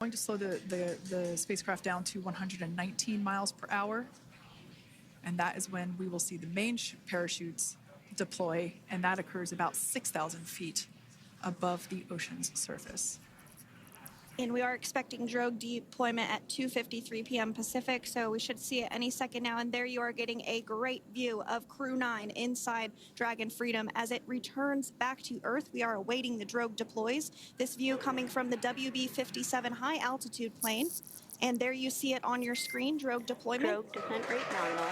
going to slow the spacecraft down to 119 miles per hour. And that is when we will see the main parachutes deploy, and that occurs about 6,000 feet above the ocean's surface. And we are expecting drogue deployment at 2:53 p.m. Pacific, so we should see it any second now. And there you are getting a great view of Crew-9 inside Dragon Freedom as it returns back to Earth. We are awaiting the drogue deploys. This view coming from the WB-57 high-altitude plane. And there you see it on your screen, drogue deployment. Drogue descent rate nominal.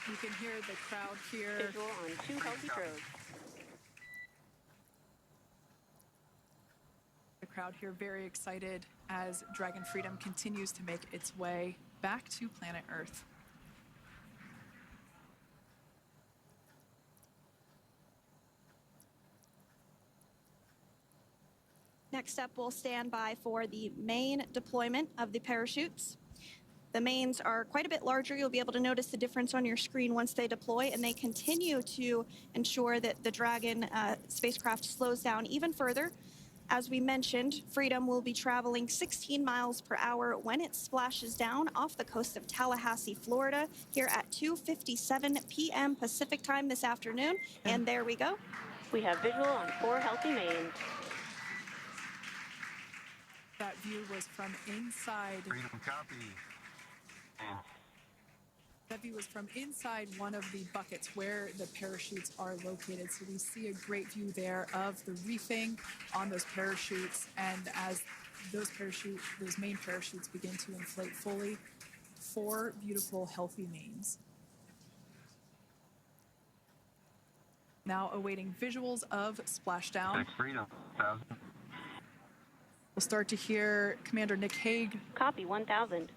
You can hear the crowd here. Visual on 2 healthy drogues. The crowd here very excited as Dragon Freedom continues to make its way back to planet Earth. Next up, we'll stand by for the main deployment of the parachutes. The mains are quite a bit larger. You'll be able to notice the difference on your screen once they deploy, and they continue to ensure that the Dragon spacecraft slows down even further. As we mentioned, Freedom will be traveling 16 miles per hour when it splashes down off the coast of Tallahassee, Florida, here at 2:57 p.m. Pacific time this afternoon. And there we go. We have visual on 4 healthy mains. That view was from inside. Freedom copy. That view was from inside one of the buckets where the parachutes are located. So we see a great view there of the reefing on those parachutes. And as those main parachutes begin to inflate fully, 4 beautiful, healthy mains. Now awaiting visuals of splashdown. Freedom, 1,000. We'll start to hear Commander Nick Hague. Copy, 1,000.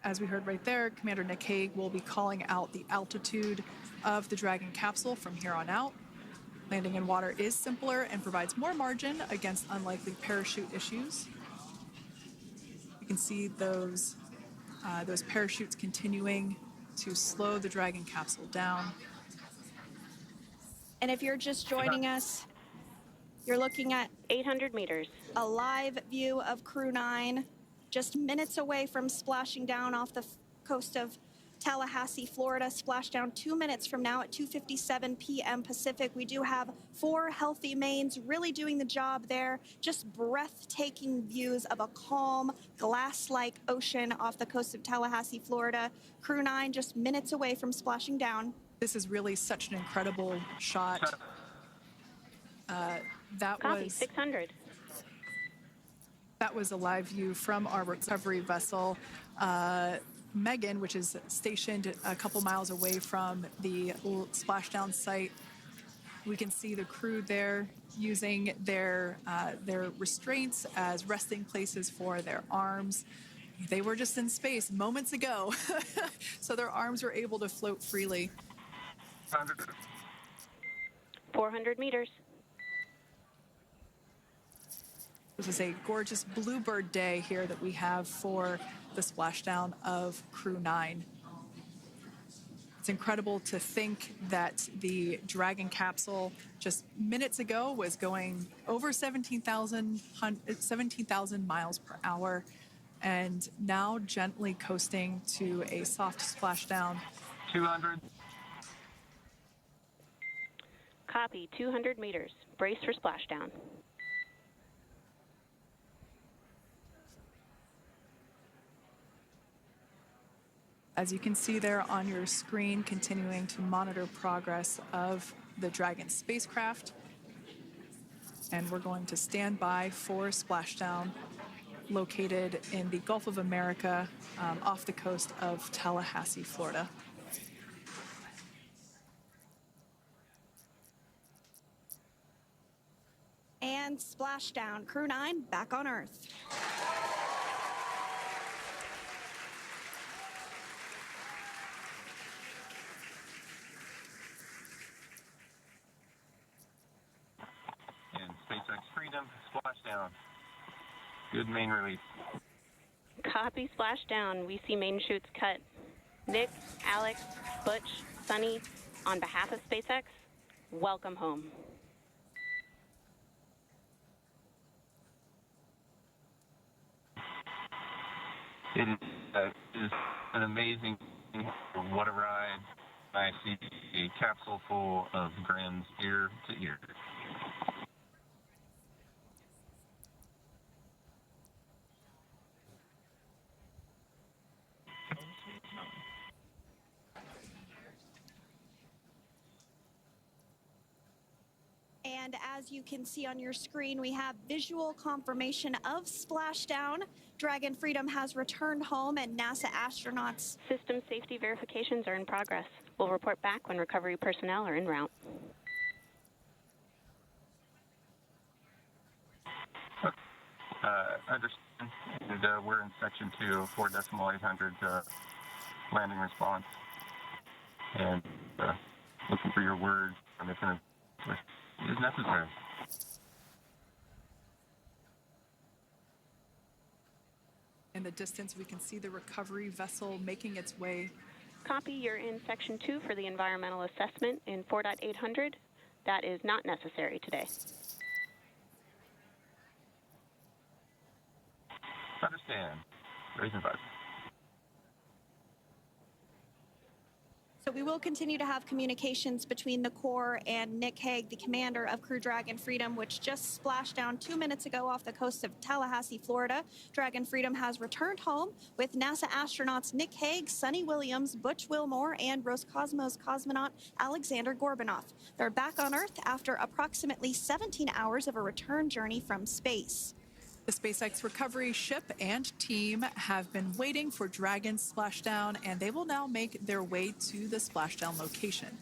As we heard right there, Commander Nick Hague will be calling out the altitude of the Dragon capsule from here on out. Landing in water is simpler and provides more margin against unlikely parachute issues. You can see those parachutes continuing to slow the Dragon capsule down. And if you're just joining us, you're looking at 800 meters. A live view of Crew-9, just minutes away from splashing down off the coast of Tallahassee, Florida. Splashdown 2 minutes from now at 2:57 p.m. Pacific. We do have 4 healthy mains really doing the job there. Just breathtaking views of a calm, glass-like ocean off the coast of Tallahassee, Florida. Crew-9 just minutes away from splashing down. This is really such an incredible shot. Copy, 600. That was a live view from our recovery vessel, Megan, which is stationed a couple miles away from the splashdown site. We can see the crew there using their restraints as resting places for their arms. They were just in space moments ago, so their arms were able to float freely. 400 meters. This is a gorgeous bluebird day here that we have for the splashdown of Crew-9. It's incredible to think that the Dragon capsule just minutes ago was going over 17,000 miles per hour and now gently coasting to a soft splashdown. 200. Copy, 200 meters. Brace for splashdown. As you can see there on your screen, continuing to monitor progress of the Dragon spacecraft. And we're going to stand by for splashdown located in the Gulf of America off the coast of Tallahassee, Florida. And splashdown, Crew-9 back on Earth. And SpaceX Freedom, splashdown. Good main release. Copy, splashdown. We see main chutes cut. Nick, Alex, Butch, Sunny, on behalf of SpaceX, welcome home. It is an amazing, what a ride. I see a capsule full of grins ear to ear. And as you can see on your screen, we have visual confirmation of splashdown. Dragon Freedom has returned home, and NASA astronauts. System safety verifications are in progress. We'll report back when recovery personnel are en route. Understand. And, we're in section 2, 4.800 landing response. And looking for your word on if it is necessary. In the distance, we can see the recovery vessel making its way. Copy, you're in section 2 for the environmental assessment in 4.800. That is not necessary today. Understand. Raising button. So we will continue to have communications between the Corps and Nick Hague, the commander of Crew Dragon Freedom, which just splashed down 2 minutes ago off the coast of Tallahassee, Florida. Dragon Freedom has returned home with NASA astronauts Nick Hague, Sonny Williams, Butch Wilmore, and Roscosmos cosmonaut Alexander Gorbunov. They're back on Earth after approximately 17 hours of a return journey from space. The SpaceX recovery ship and team have been waiting for Dragon's splashdown, and they will now make their way to the splashdown location.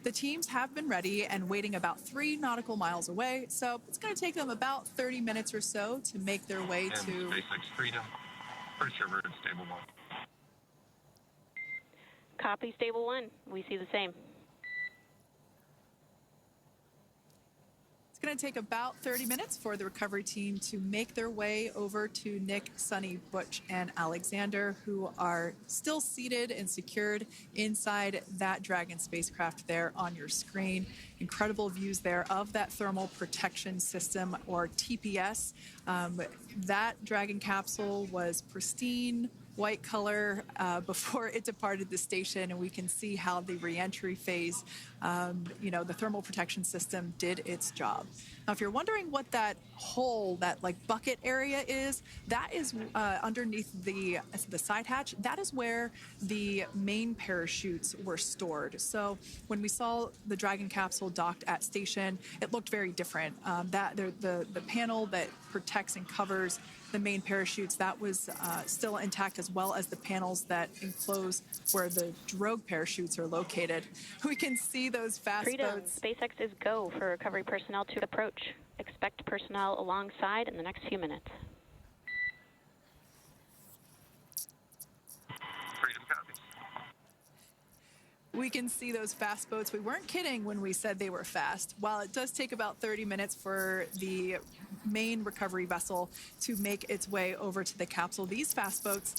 The teams have been ready and waiting about 3 nautical miles away, so it's going to take them about 30 minutes or so to make their way and to SpaceX Freedom. Pretty sure we're in stable 1. Copy, stable 1. We see the same. It's going to take about 30 minutes for the recovery team to make their way over to Nick, Sonny, Butch, and Alexander, who are still seated and secured inside that Dragon spacecraft there on your screen. Incredible views there of that thermal protection system, or TPS. That Dragon capsule was pristine, white color before it departed the station, and we can see how the reentry phase, the thermal protection system did its job. Now, if you're wondering what that hole, that like bucket area is, that is underneath the side hatch. That is where the main parachutes were stored. So when we saw the Dragon capsule docked at station, it looked very different. The panel that protects and covers the main parachutes, that was still intact, as well as the panels that enclose where the drogue parachutes are located. We can see those fast Freedom. boats. SpaceX is go for recovery personnel to approach. Expect personnel alongside in the next few minutes. Freedom copies. We can see those fast boats. We weren't kidding when we said they were fast. While it does take about 30 minutes for the main recovery vessel to make its way over to the capsule, these fast boats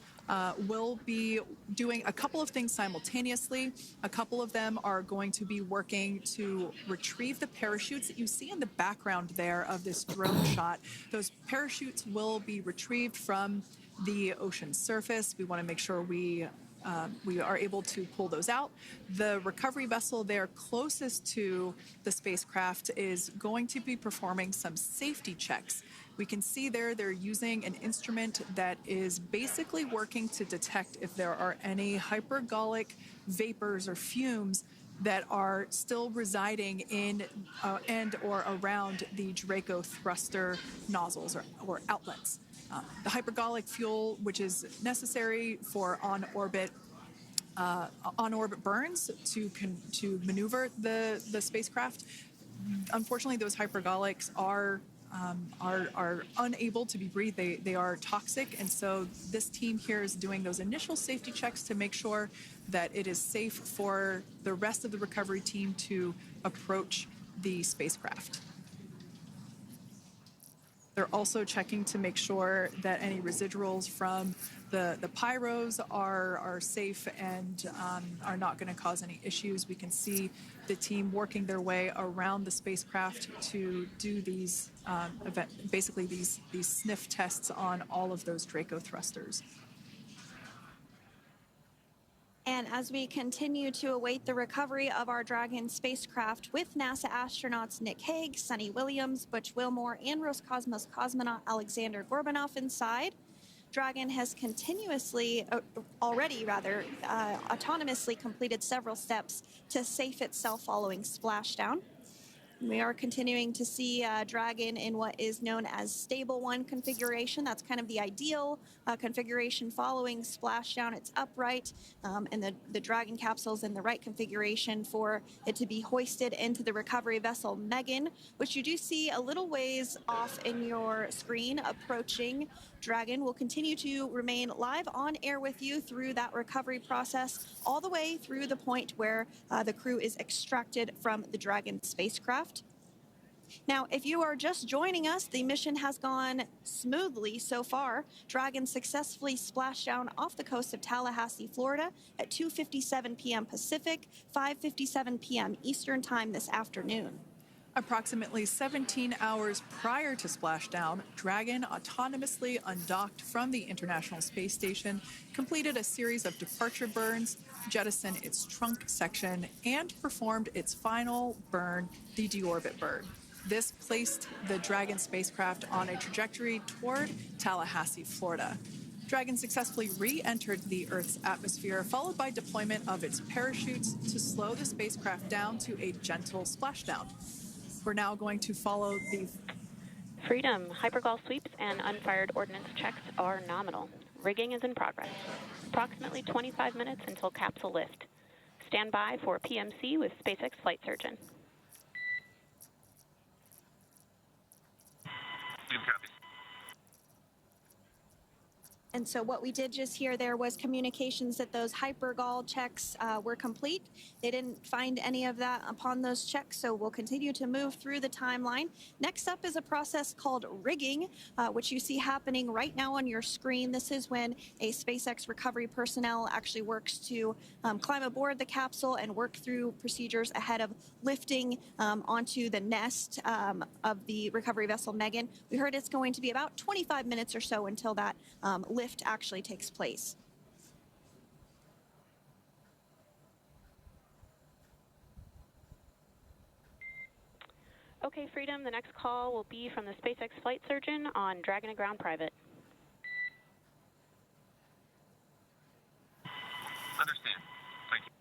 will be doing a couple of things simultaneously. A couple of them are going to be working to retrieve the parachutes that you see in the background there of this drone shot. Those parachutes will be retrieved from the ocean surface. We want to make sure we are able to pull those out. The recovery vessel there closest to the spacecraft is going to be performing some safety checks. We can see there they're using an instrument that is basically working to detect if there are any hypergolic vapors or fumes that are still residing in and or around the Draco thruster nozzles or outlets. The hypergolic fuel, which is necessary for on-orbit burns to maneuver the spacecraft. Unfortunately, those hypergolics are unable to be breathed. They are toxic, and so this team here is doing those initial safety checks to make sure that it is safe for the rest of the recovery team to approach the spacecraft. They're also checking to make sure that any residuals from the pyros are safe and are not going to cause any issues. We can see the team working their way around the spacecraft to do these basically these sniff tests on all of those Draco thrusters. And as we continue to await the recovery of our Dragon spacecraft with NASA astronauts Nick Hague, Sunny Williams, Butch Wilmore, and Roscosmos cosmonaut Alexander Gorbanov inside, Dragon has autonomously completed several steps to safe itself following splashdown. We are continuing to see Dragon in what is known as stable 1 configuration. That's kind of the ideal configuration following splashdown. It's upright, and the Dragon capsule's in the right configuration for it to be hoisted into the recovery vessel Megan, which you do see a little ways off in your screen approaching. Dragon will continue to remain live on air with you through that recovery process, all the way through the point where the crew is extracted from the Dragon spacecraft. Now, if you are just joining us, the mission has gone smoothly so far. Dragon successfully splashed down off the coast of Tallahassee, Florida at 2:57 p.m. Pacific, 5:57 p.m. Eastern Time this afternoon. Approximately 17 hours prior to splashdown, Dragon autonomously undocked from the International Space Station, completed a series of departure burns, jettisoned its trunk section, and performed its final burn, the deorbit burn. This placed the Dragon spacecraft on a trajectory toward Tallahassee, Florida. Dragon successfully re-entered the Earth's atmosphere, followed by deployment of its parachutes to slow the spacecraft down to a gentle splashdown. We're now going to follow the Freedom. Hypergol sweeps and unfired ordnance checks are nominal. Rigging is in progress. Approximately 25 minutes until capsule lift. Stand by for PMC with SpaceX flight surgeon. And so what we did just hear there was communications that those hypergol checks were complete. They didn't find any of that upon those checks, so we'll continue to move through the timeline. Next up is a process called rigging, which you see happening right now on your screen. This is when a SpaceX recovery personnel actually works to climb aboard the capsule and work through procedures ahead of lifting onto the nest of the recovery vessel Megan. We heard it's going to be about 25 minutes or so until that lift actually takes place. Okay, Freedom, the next call will be from the SpaceX flight surgeon on Dragon to Ground Private. Understand. Thank you.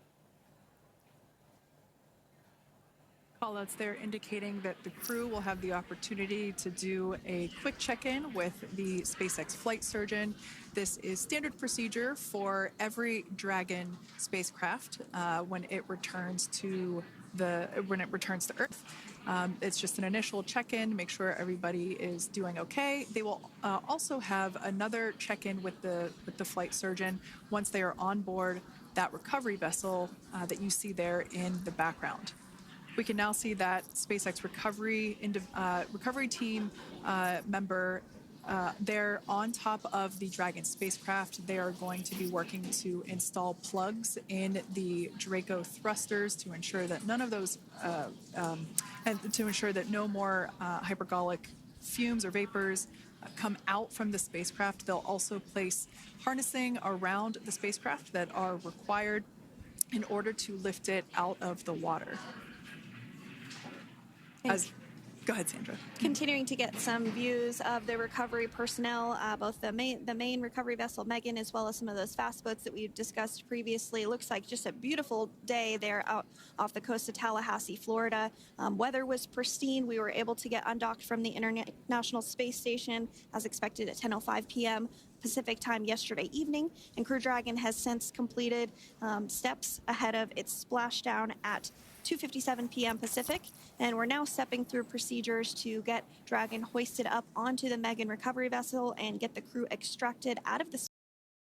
callouts there indicating that the crew will have the opportunity to do a quick check-in with the SpaceX flight surgeon. This is standard procedure for every Dragon spacecraft when it returns to Earth. It's just an initial check-in, make sure everybody is doing okay. They will also have another check-in with the flight surgeon once they are on board that recovery vessel that you see there in the background. We can now see that SpaceX recovery team member they're on top of the Dragon spacecraft. They are going to be working to install plugs in the Draco thrusters to ensure that none of those, and to ensure that no more hypergolic fumes or vapors come out from the spacecraft. They'll also place harnessing around the spacecraft that are required in order to lift it out of the water. Go ahead, Sandra. Continuing to get some views of the recovery personnel, both the main recovery vessel Megan, as well as some of those fast boats that we've discussed previously. It looks like just a beautiful day there out off the coast of Tallahassee, Florida. Weather was pristine. We were able to get undocked from the International Space Station as expected at 10:05 p.m. Pacific time yesterday evening, and Crew Dragon has since completed steps ahead of its splashdown at 2:57 p.m. Pacific, and we're now stepping through procedures to get Dragon hoisted up onto the Megan recovery vessel and get the crew extracted out of the